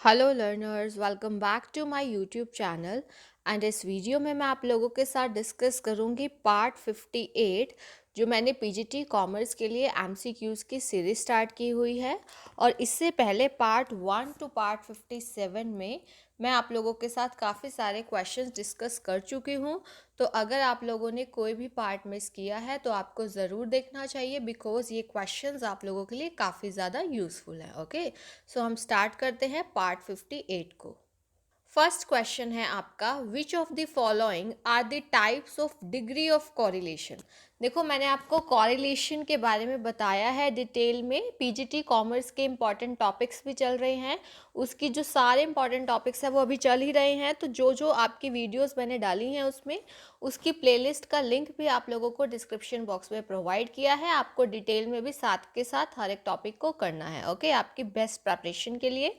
Hello learners, welcome back to my YouTube channel. And इस video में मैं आप लोगों के साथ डिस्कस करूंगी पार्ट 58 जो मैंने पीजीटी कॉमर्स के लिए एमसीक्यूज़ की सीरीज स्टार्ट की हुई है। और इससे पहले पार्ट 1 टू पार्ट 57 में मैं आप लोगों के साथ काफ़ी सारे क्वेश्चंस डिस्कस कर चुकी हूँ। तो अगर आप लोगों ने कोई भी पार्ट मिस किया है तो आपको ज़रूर देखना चाहिए, बिकॉज ये क्वेश्चंस आप लोगों के लिए काफ़ी ज़्यादा यूज़फुल है। ओके, सो हम स्टार्ट करते हैं पार्ट 58 को। फर्स्ट क्वेश्चन है आपका, which of the following are the types of degree of correlation. देखो, मैंने आपको कॉरिलेशन के बारे में बताया है डिटेल में। पीजीटी कॉमर्स के इंपॉर्टेंट टॉपिक्स भी चल रहे हैं, उसकी जो सारे इंपॉर्टेंट टॉपिक्स हैं वो अभी चल ही रहे हैं। तो जो जो आपकी वीडियोस मैंने डाली हैं उसमें उसकी प्लेलिस्ट का लिंक भी आप लोगों को डिस्क्रिप्शन बॉक्स में प्रोवाइड किया है। आपको डिटेल में भी साथ के साथ हर एक टॉपिक को करना है, ओके, आपकी बेस्ट प्रिपरेशन के लिए।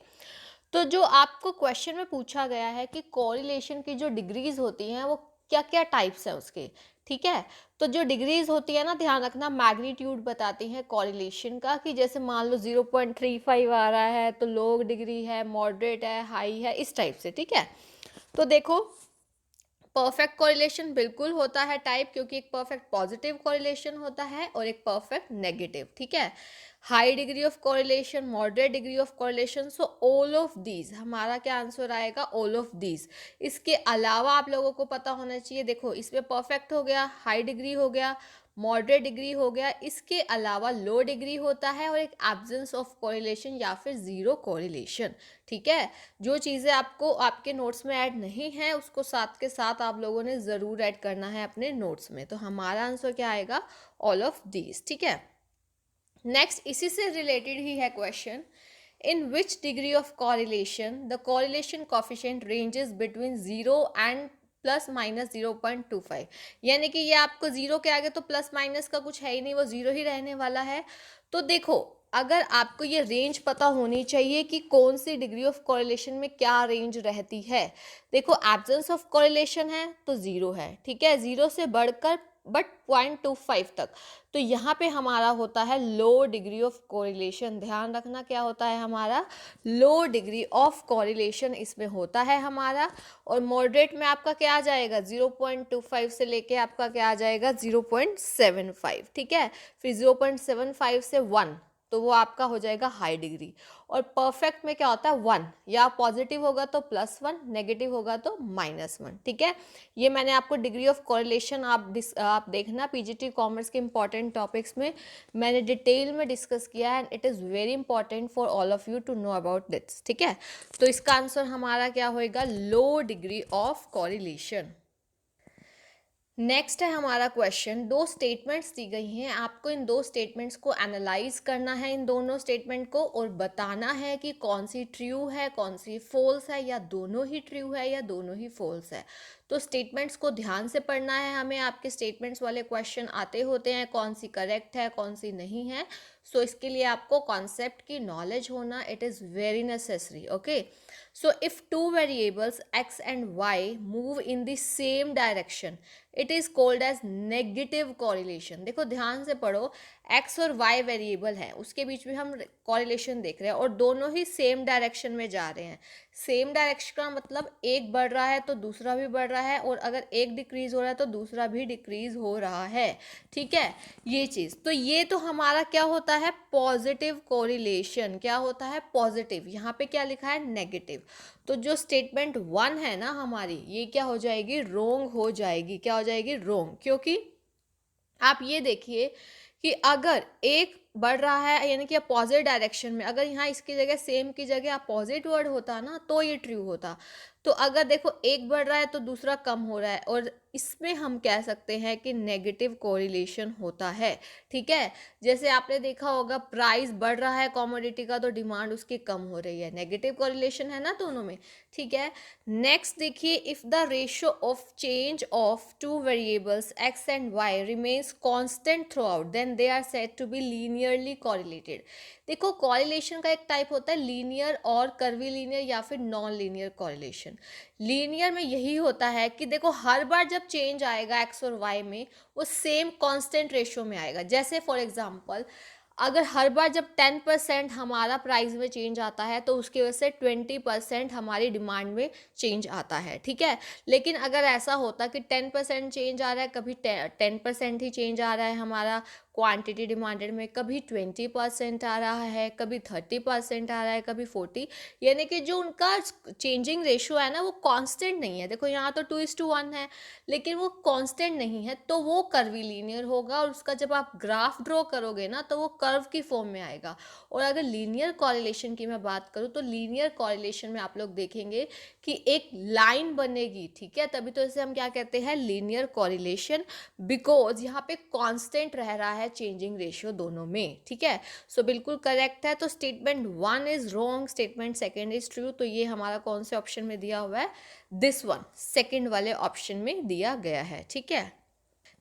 तो जो आपको क्वेश्चन में पूछा गया है कि कोरिलेशन की जो डिग्रीज होती हैं वो क्या क्या टाइप्स हैं उसके, ठीक है। तो जो डिग्रीज होती है ना, ध्यान रखना, मैग्नीट्यूड बताती हैं कोरिलेशन का, कि जैसे मान लो 0.35 आ रहा है तो लो डिग्री है, मॉडरेट है, हाई है, इस टाइप से, ठीक है। तो देखो, परफेक्ट कोरिलेशन बिल्कुल होता है टाइप, क्योंकि एक परफेक्ट पॉजिटिव कोरिलेशन होता है और एक परफेक्ट नेगेटिव, ठीक है। High degree of correlation, moderate degree of correlation, so all of these हमारा क्या आंसर आएगा, ऑल ऑफ दीज। इसके अलावा आप लोगों को पता होना चाहिए, देखो इसमें परफेक्ट हो गया, हाई डिग्री हो गया, मॉडरेट डिग्री हो गया, इसके अलावा लो डिग्री होता है और एक एब्सेंस ऑफ कोरिलेशन या फिर जीरो कोरिलेशन, ठीक है। जो चीज़ें आपको आपके नोट्स में ऐड नहीं है उसको साथ के साथ आप लोगों ने ज़रूर ऐड करना है अपने नोट्स में। तो हमारा आंसर क्या आएगा, ऑल ऑफ दीज, ठीक है। नेक्स्ट इसी से रिलेटेड ही है question, in which degree of correlation the correlation coefficient ranges between 0 and plus minus 0.25। यानी कि ये आपको जीरो के आगे तो प्लस माइनस का कुछ है ही नहीं, वो जीरो ही रहने वाला है। तो देखो, अगर आपको ये रेंज पता होनी चाहिए कि कौन सी डिग्री ऑफ कोरिलेशन में क्या रेंज रहती है। देखो, एब्सेंस ऑफ कोरिलेशन है तो जीरो है, ठीक है, जीरो से बढ़कर बट 0.25 तक। तो यहाँ पे हमारा होता है लो डिग्री ऑफ कोरिलेशन। ध्यान रखना, क्या होता है हमारा, लो डिग्री ऑफ कोरिलेशन इसमें होता है हमारा। और मॉडरेट में आपका क्या आ जाएगा, 0.25 से लेके आपका क्या आ जाएगा, 0.75, ठीक है। फिर 0.75 से 1, तो वो आपका हो जाएगा हाई डिग्री। और परफेक्ट में क्या होता है, 1, या पॉजिटिव होगा तो +1, नेगेटिव होगा तो -1, ठीक है। ये मैंने आपको डिग्री ऑफ कोरिलेशन आप देखना पीजीटी कॉमर्स के इंपॉर्टेंट टॉपिक्स में मैंने डिटेल में डिस्कस किया है, and it is very important for all of you to know about this, ठीक है। तो इसका आंसर हमारा क्या होएगा, low degree of correlation. Next है हमारा क्वेश्चन, दो स्टेटमेंट्स दी गई हैं, आपको इन दो स्टेटमेंट्स को एनालाइज करना है, इन दोनों स्टेटमेंट को, और बताना है कि कौन सी ट्रू है, कौन सी फॉल्स है, या दोनों ही ट्रू है या दोनों ही फॉल्स है। तो स्टेटमेंट्स को ध्यान से पढ़ना है हमें, आपके स्टेटमेंट्स वाले क्वेश्चन आते होते हैं, कौन सी करेक्ट है कौन सी नहीं है। सो इसके लिए आपको कॉन्सेप्ट की नॉलेज होना, it is very necessary, okay. So if two variables x and y move in the same direction, it is called as negative correlation। देखो ध्यान से पढ़ो, x और y वेरिएबल है, उसके बीच में हम कॉरिलेशन देख रहे हैं और दोनों ही सेम डायरेक्शन में जा रहे हैं। सेम डायरेक्शन का मतलब एक बढ़ रहा है तो दूसरा भी बढ़ रहा है, और अगर एक डिक्रीज हो रहा है तो दूसरा भी डिक्रीज हो रहा है, ठीक है। ये चीज़ तो ये तो हमारा क्या होता है, पॉजिटिव कोरिलेशन। क्या होता है, पॉजिटिव। यहाँ पे क्या लिखा है, नेगेटिव। तो जो स्टेटमेंट 1 है ना हमारी, ये क्या हो जाएगी, रोंग हो जाएगी। क्या हो जाएगी, रोंग। क्योंकि आप ये देखिए कि अगर एक बढ़ रहा है यानी कि अपोजिट डायरेक्शन में, अगर यहाँ इसकी जगह सेम की जगह अपोजिट वर्ड होता ना तो ये ट्रू होता। तो अगर देखो एक बढ़ रहा है तो दूसरा कम हो रहा है, और इसमें हम कह सकते हैं कि नेगेटिव कोरिलेशन होता है, ठीक है। जैसे आपने देखा होगा, प्राइस बढ़ रहा है कॉमोडिटी का तो डिमांड उसकी कम हो रही है, नेगेटिव कोरिलेशन है ना दोनों में, ठीक है। नेक्स्ट देखिए, if the ratio of change of two variables x and y remains constant throughout, then they are said to be linearly correlated. देखो, कोरिलेशन का एक टाइप होता है लीनियर और कर्वीलीनियर या फिर नॉन लीनियर कोरिलेशन। लीनियर में यही होता है कि देखो हर बार जब चेंज आएगा x और y में, वो सेम कांस्टेंट रेशियो में आएगा। जैसे फॉर एग्जांपल, अगर हर बार जब 10% हमारा प्राइस में चेंज आता है तो उसकी वजह से 20% हमारी डिमांड में चेंज आता है, ठीक है। लेकिन अगर ऐसा होता कि 10% चेंज आ रहा है, कभी 10% ही चेंज आ रहा है हमारा क्वांटिटी डिमांडेड में, कभी 20% आ रहा है, कभी 30% आ रहा है, कभी 40, यानी कि जो उनका चेंजिंग रेशियो है ना वो कांस्टेंट नहीं है। देखो यहाँ तो 2:1 है, लेकिन वो कांस्टेंट नहीं है, तो वो कर्वीलीनियर होगा और उसका जब आप ग्राफ ड्रॉ करोगे ना तो वो कर्व की फॉर्म में आएगा। और अगर लीनियर कॉरिलेशन की मैं बात करूँ तो लीनियर कॉरिलेशन में आप लोग देखेंगे कि एक लाइन बनेगी, ठीक है, तभी तो इसे हम क्या कहते हैं, लीनियर कॉरिलेशन, बिकॉज यहाँ पे कांस्टेंट रह रहा है चेंजिंग रेशियो दोनों में, ठीक है। सो बिल्कुल करेक्ट है। तो statement 1 is wrong, statement second is true. तो ये हमारा कौन से ऑप्शन में दिया हुआ है, दिस वन, सेकंड वाले ऑप्शन में दिया गया है, ठीक है।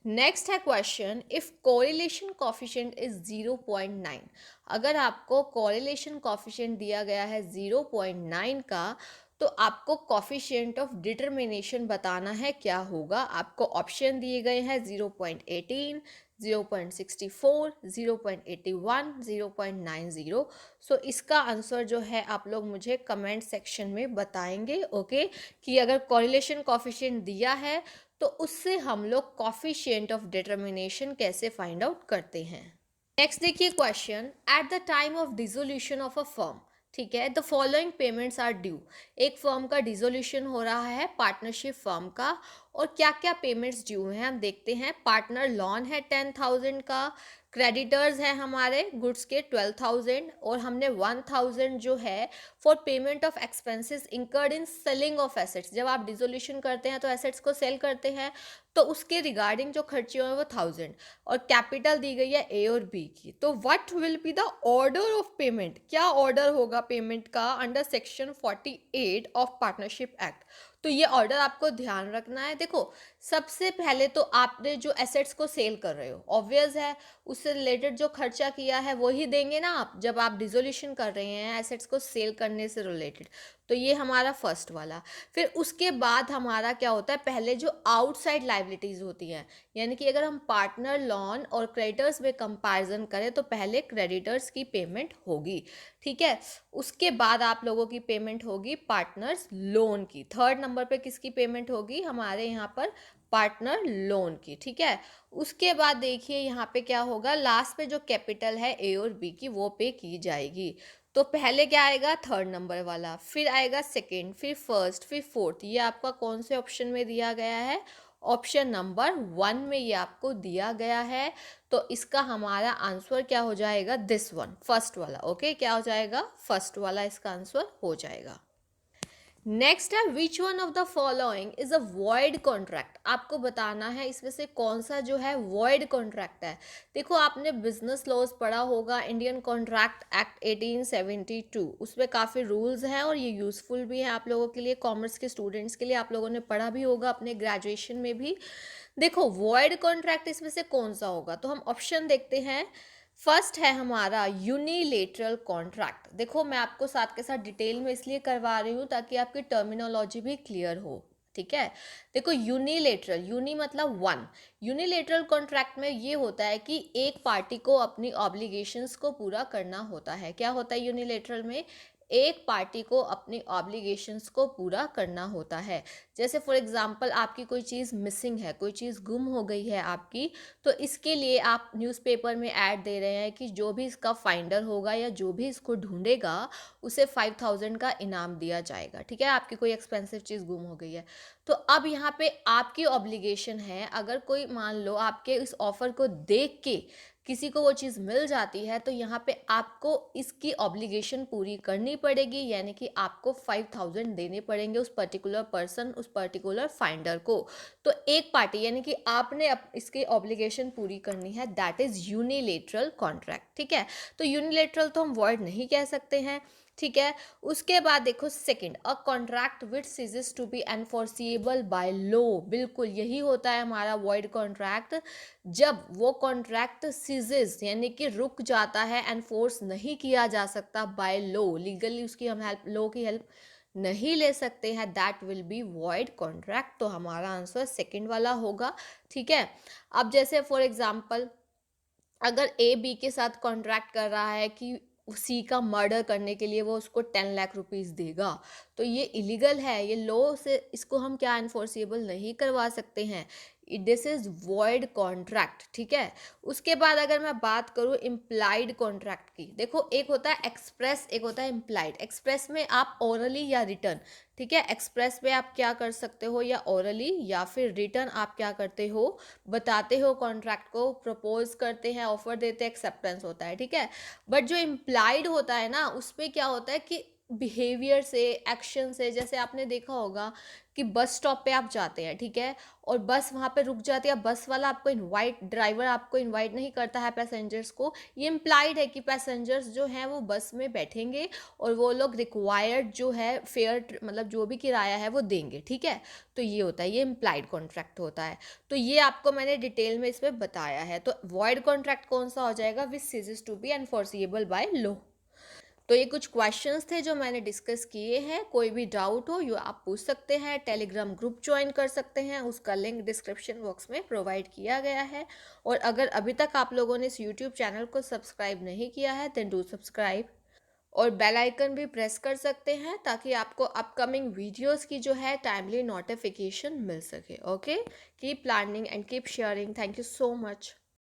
नेक्स्ट है question, if correlation coefficient is 0.9, अगर आपको कोरिलेशन कॉफिशिएंट दिया गया है 0.9 का, तो आपको कॉफिशिएंट ऑफ डिटरमिनेशन बताना है क्या होगा। आपको ऑप्शन दिए गए हैं 0.18, 0.64, 0.81, 0.90। सो इसका आंसर जो है आप लोग मुझे कमेंट सेक्शन में बताएंगे, ओके, कि अगर कोरिलेशन कॉफिशिएंट दिया है तो उससे हम लोग कॉफिशिएंट ऑफ डिटर्मिनेशन कैसे फाइंड आउट करते हैं। नेक्स्ट देखिए question, at the time of dissolution of a firm, ठीक है, the following payments are due. एक फर्म का डिसोल्यूशन हो रहा है, पार्टनरशिप फर्म का, और क्या क्या पेमेंट्स ड्यू हैं हम देखते हैं। पार्टनर लॉन है 10,000 का, क्रेडिटर्स हैं हमारे गुड्स के 12,000, और हमने 1,000 जो है for payment of expenses incurred in selling of assets. जब आप डिसोल्यूशन करते हैं तो एसेट्स को सेल करते हैं, तो उसके रिगार्डिंग जो खर्चे हुए वो 1,000, और कैपिटल दी गई है ए और बी की। तो what will be the order of payment, क्या ऑर्डर होगा पेमेंट का under section 48 of partnership act. तो ये ऑर्डर आपको ध्यान रखना है। देखो, सबसे पहले तो आपने जो एसेट्स को सेल कर रहे हो, ऑब्वियस है उससे रिलेटेड जो खर्चा किया है वो ही देंगे ना आप, जब आप डिसोल्यूशन कर रहे हैं एसेट्स को सेल करने से रिलेटेड। तो ये हमारा फर्स्ट वाला। फिर उसके बाद हमारा क्या होता है, पहले जो आउटसाइड लाइबिलिटीज होती हैं, यानी कि अगर हम पार्टनर लॉन और क्रेडिटर्स में कंपैरिजन करें तो पहले क्रेडिटर्स की पेमेंट होगी, ठीक है। उसके बाद आप लोगों की पेमेंट होगी पार्टनर्स लोन की। थर्ड नंबर पे किसकी पेमेंट होगी, हमारे यहाँ पर पार्टनर लोन की, ठीक है। उसके बाद देखिए यहाँ पे क्या होगा, लास्ट पे जो कैपिटल है ए और बी की वो पे की जाएगी। तो पहले क्या आएगा, थर्ड नंबर वाला, फिर आएगा सेकेंड, फिर फर्स्ट, फिर फोर्थ। ये आपका कौन से ऑप्शन में दिया गया है, ऑप्शन नंबर 1 में ये आपको दिया गया है। तो इसका हमारा आंसर क्या हो जाएगा, दिस वन, फर्स्ट वाला, ओके, क्या हो जाएगा, फर्स्ट वाला इसका आंसर हो जाएगा। नेक्स्ट है, which one of the following is a void contract. आपको बताना है इसमें से कौन सा जो है वॉइड कॉन्ट्रैक्ट है। देखो, आपने बिजनेस लॉज पढ़ा होगा, इंडियन कॉन्ट्रैक्ट एक्ट 1872, उसमें काफ़ी रूल्स हैं और ये यूज़फुल भी है आप लोगों के लिए, कॉमर्स के स्टूडेंट्स के लिए। आप लोगों ने पढ़ा भी होगा अपने ग्रेजुएशन में भी। देखो, वॉइड कॉन्ट्रैक्ट इसमें से कौन सा होगा, तो हम ऑप्शन देखते हैं। फर्स्ट है हमारा यूनिलेटरल कॉन्ट्रैक्ट। देखो, मैं आपको साथ के साथ डिटेल में इसलिए करवा रही हूँ ताकि आपकी टर्मिनोलॉजी भी क्लियर हो, ठीक है। देखो, यूनिलेटरल, यूनि मतलब वन, यूनिलेटरल कॉन्ट्रैक्ट में ये होता है कि एक पार्टी को अपनी ऑब्लिगेशंस को पूरा करना होता है। क्या होता है यूनिलेटरल में, एक पार्टी को अपनी ऑब्लिगेशंस को पूरा करना होता है। जैसे फॉर एग्जांपल आपकी कोई चीज़ मिसिंग है, कोई चीज़ गुम हो गई है आपकी, तो इसके लिए आप न्यूज़पेपर में ऐड दे रहे हैं कि जो भी इसका फाइंडर होगा या जो भी इसको ढूंढेगा उसे 5,000 का इनाम दिया जाएगा, ठीक है। आपकी कोई एक्सपेंसिव चीज़ गुम हो गई है, तो अब यहाँ पे आपकी ऑब्लिगेशन है, अगर कोई मान लो आपके इस ऑफर को देख के किसी को वो चीज़ मिल जाती है, तो यहाँ पे आपको इसकी ऑब्लिगेशन पूरी करनी पड़ेगी, यानी कि आपको 5,000 देने पड़ेंगे उस पर्टिकुलर पर्सन, उस पर्टिकुलर फाइंडर को। तो एक पार्टी, यानी कि आपने इसकी ऑब्लिगेशन पूरी करनी है, दैट इज यूनिलेटरल कॉन्ट्रैक्ट, ठीक है। तो यूनिलेटरल तो हम वर्ड नहीं कह सकते हैं, ठीक है। उसके बाद देखो second, a contract which ceases to be enforceable by law. बिल्कुल यही होता है हमारा वॉइड कॉन्ट्रैक्ट, जब वो कॉन्ट्रैक्ट सीजेस यानी कि रुक जाता है, एनफोर्स नहीं किया जा सकता बाय लॉ, लीगली उसकी हम हेल्प, लॉ की हेल्प नहीं ले सकते हैं, that will be void contract. तो हमारा आंसर सेकंड वाला होगा, ठीक है। अब जैसे फॉर एग्जांपल अगर ए बी के साथ कॉन्ट्रैक्ट कर रहा है कि सी का मर्डर करने के लिए वो उसको 10 लाख रुपीस देगा, तो ये इलीगल है, ये लॉ से इसको हम क्या इन्फोर्सिबल नहीं करवा सकते हैं। दिस इज वॉइड कॉन्ट्रैक्ट, ठीक है। उसके बाद अगर मैं बात करूँ इम्प्लाइड कॉन्ट्रैक्ट की, देखो एक होता है एक्सप्रेस, एक होता है इम्प्लाइड। एक्सप्रेस में आप ओरली या रिटर्न, ठीक है, एक्सप्रेस में आप क्या कर सकते हो, या ओरली या फिर रिटर्न आप क्या करते हो, बताते हो कॉन्ट्रैक्ट को, प्रपोज करते हैं, ऑफर देते हैं, एक्सेप्टेंस होता है, ठीक है। बट जो इम्प्लाइड होता है ना, उसमें क्या होता है कि बिहेवियर से, एक्शन से, जैसे आपने देखा होगा कि बस स्टॉप पे आप जाते हैं, ठीक है, और बस वहाँ पे रुक जाती है, बस वाला आपको इनवाइट, ड्राइवर आपको इनवाइट नहीं करता है पैसेंजर्स को, ये इम्प्लाइड है कि पैसेंजर्स जो हैं वो बस में बैठेंगे और वो लोग रिक्वायर्ड जो है फेयर, मतलब जो भी किराया है वो देंगे, ठीक है। तो ये होता है, ये इम्प्लाइड कॉन्ट्रैक्ट होता है। तो ये आपको मैंने डिटेल में इसमें बताया है। तो वॉइड कॉन्ट्रैक्ट कौन सा हो जाएगा, which ceases to be enforceable by law. तो ये कुछ क्वेश्चंस थे जो मैंने डिस्कस किए हैं। कोई भी डाउट हो यो आप पूछ सकते हैं, टेलीग्राम ग्रुप ज्वाइन कर सकते हैं, उसका लिंक डिस्क्रिप्शन बॉक्स में प्रोवाइड किया गया है। और अगर अभी तक आप लोगों ने इस यूट्यूब चैनल को सब्सक्राइब नहीं किया है देन डू सब्सक्राइब, और बेल आइकन भी प्रेस कर सकते हैं ताकि आपको अपकमिंग वीडियोस की जो है टाइमली नोटिफिकेशन मिल सके। Okay, keep planning and keep sharing. Thank you so much.